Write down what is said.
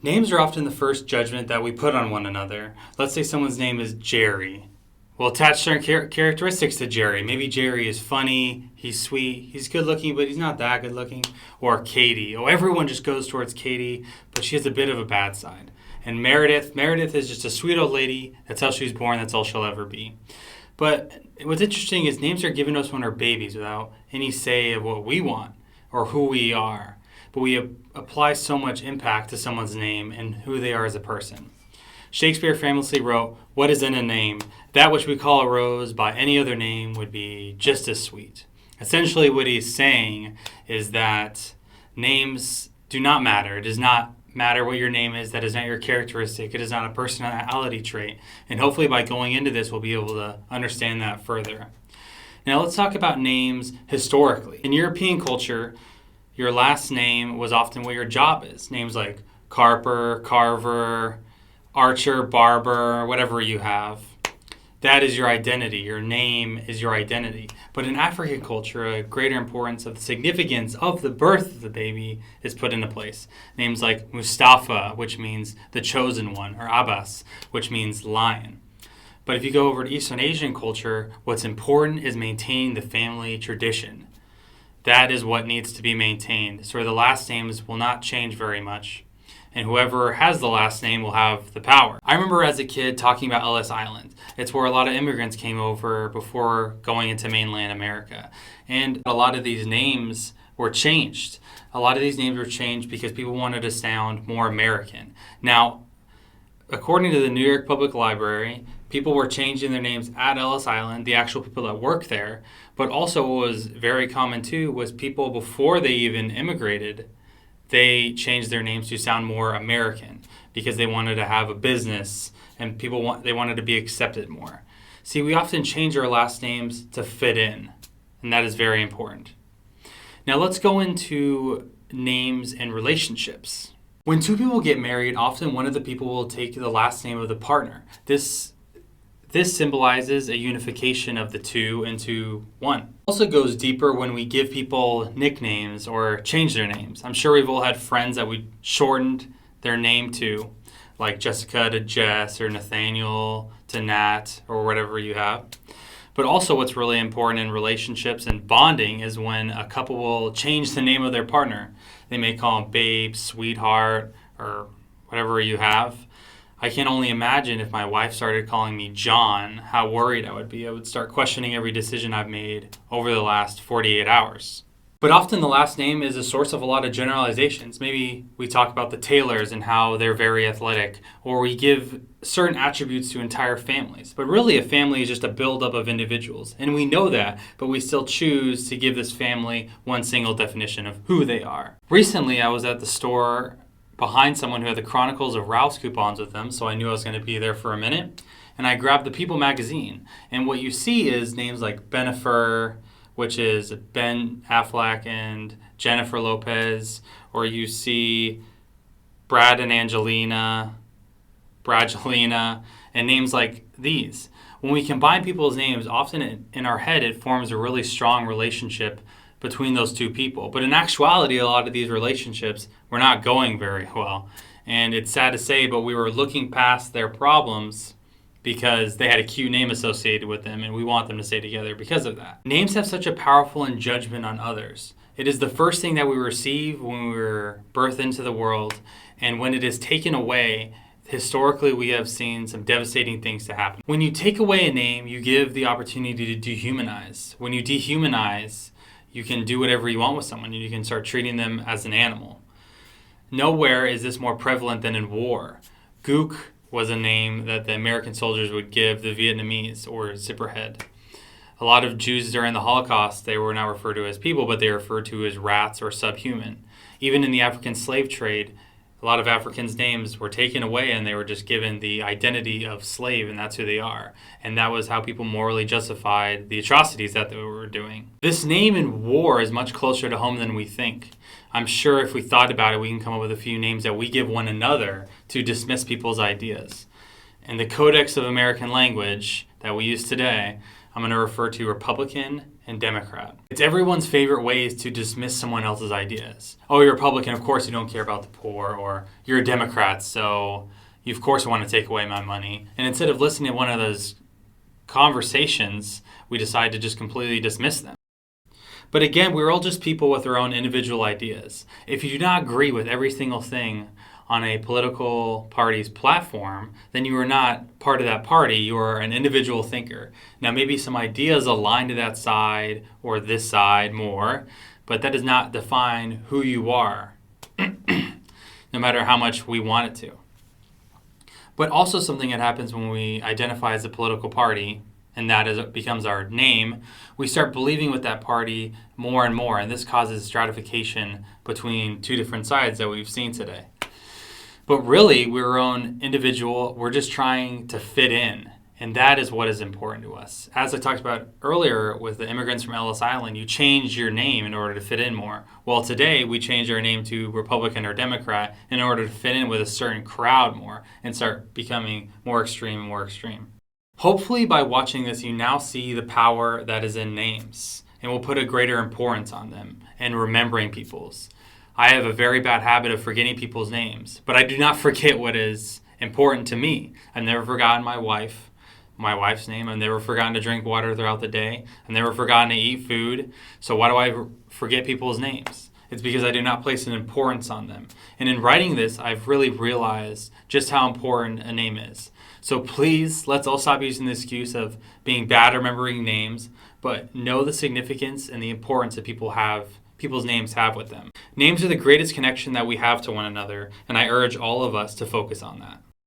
Names are often the first judgment that we put on one another. Let's say someone's name is Jerry. We'll attach certain characteristics to Jerry. Maybe Jerry is funny, he's sweet, he's good looking, but he's not that good looking. Or Katie. Oh, everyone just goes towards Katie, but she has a bit of a bad side. And Meredith is just a sweet old lady. That's how she was born, that's all she'll ever be. But what's interesting is names are given to us when we're babies without any say of what we want or who we are. But we apply so much impact to someone's name and who they are as a person. Shakespeare famously wrote, "What is in a name? That which we call a rose by any other name would be just as sweet." Essentially what he's saying is that names do not matter. It does not matter what your name is. That is not your characteristic. It is not a personality trait. And hopefully by going into this, we'll be able to understand that further. Now let's talk about names historically. In European culture, your last name was often what your job is. Names like Carper, Carver, Archer, Barber, whatever you have. That is your identity. Your name is your identity. But in African culture, a greater importance of the significance of the birth of the baby is put into place. Names like Mustafa, which means the chosen one, or Abbas, which means lion. But if you go over to Eastern Asian culture, what's important is maintaining the family tradition. That is what needs to be maintained. So the last names will not change very much. And whoever has the last name will have the power. I remember as a kid talking about Ellis Island. It's where a lot of immigrants came over before going into mainland America. And a lot of these names were changed. A lot of these names were changed because people wanted to sound more American. Now, according to the New York Public Library, people were changing their names at Ellis Island, the actual people that work there. But also what was very common too was people before they even immigrated, they changed their names to sound more American because they wanted to have a business and they wanted to be accepted more. See, we often change our last names to fit in, and that is very important. Now let's go into names and relationships. When two people get married, often one of the people will take the last name of the partner. This symbolizes a unification of the two into one. It also goes deeper when we give people nicknames or change their names. I'm sure we've all had friends that we shortened their name to, like Jessica to Jess or Nathaniel to Nat or whatever you have. But also what's really important in relationships and bonding is when a couple will change the name of their partner. They may call them babe, sweetheart, or whatever you have. I can only imagine if my wife started calling me John, how worried I would be. I would start questioning every decision I've made over the last 48 hours. But often the last name is a source of a lot of generalizations. Maybe we talk about the Taylors and how they're very athletic, or we give certain attributes to entire families. But really a family is just a buildup of individuals. And we know that, but we still choose to give this family one single definition of who they are. Recently I was at the store behind someone who had the Chronicles of Ralph's coupons with them, so I knew I was going to be there for a minute. And I grabbed the People magazine. And what you see is names like Bennifer, which is Ben Affleck and Jennifer Lopez, or you see Brad and Angelina, Bradgelina, and names like these. When we combine people's names, often in our head it forms a really strong relationship between those two people. But in actuality, a lot of these relationships were not going very well. And it's sad to say, but we were looking past their problems because they had a cute name associated with them, and we want them to stay together because of that. Names have such a powerful judgment on others. It is the first thing that we receive when we were birthed into the world, and when it is taken away, historically we have seen some devastating things to happen. When you take away a name, you give the opportunity to dehumanize. When you dehumanize, you can do whatever you want with someone, and you can start treating them as an animal. Nowhere is this more prevalent than in war. Gook was a name that the American soldiers would give the Vietnamese, or Zipperhead. A lot of Jews during the Holocaust, they were not referred to as people, but they were referred to as rats or subhuman. Even in the African slave trade, a lot of Africans' names were taken away and they were just given the identity of slave, and that's who they are. And that was how people morally justified the atrocities that they were doing. This name in war is much closer to home than we think. I'm sure if we thought about it, we can come up with a few names that we give one another to dismiss people's ideas. And the Codex of American Language that we use today I'm going to refer to Republican and Democrat. It's everyone's favorite ways to dismiss someone else's ideas. Oh, you're Republican, of course you don't care about the poor, or you're a Democrat, so you of course want to take away my money. And instead of listening to one of those conversations, we decide to just completely dismiss them. But again, we're all just people with our own individual ideas. If you do not agree with every single thing on a political party's platform, then you are not part of that party. You are an individual thinker. Now, maybe some ideas align to that side or this side more, but that does not define who you are, no matter how much we want it to. But also something that happens when we identify as a political party, and that is it becomes our name, we start believing with that party more and more, and this causes stratification between two different sides that we've seen today. But really, we're our own individual. We're just trying to fit in, and that is what is important to us. As I talked about earlier with the immigrants from Ellis Island, you change your name in order to fit in more. Well, today we change our name to Republican or Democrat in order to fit in with a certain crowd more and start becoming more extreme and more extreme. Hopefully, by watching this, you now see the power that is in names and will put a greater importance on them and remembering people's. I have a very bad habit of forgetting people's names, but I do not forget what is important to me. I've never forgotten my wife's name. I've never forgotten to drink water throughout the day. I've never forgotten to eat food. So why do I forget people's names? It's because I do not place an importance on them. And in writing this, I've really realized just how important a name is. So please, let's all stop using the excuse of being bad at remembering names, but know the significance and the importance that people's names have with them. Names are the greatest connection that we have to one another, and I urge all of us to focus on that.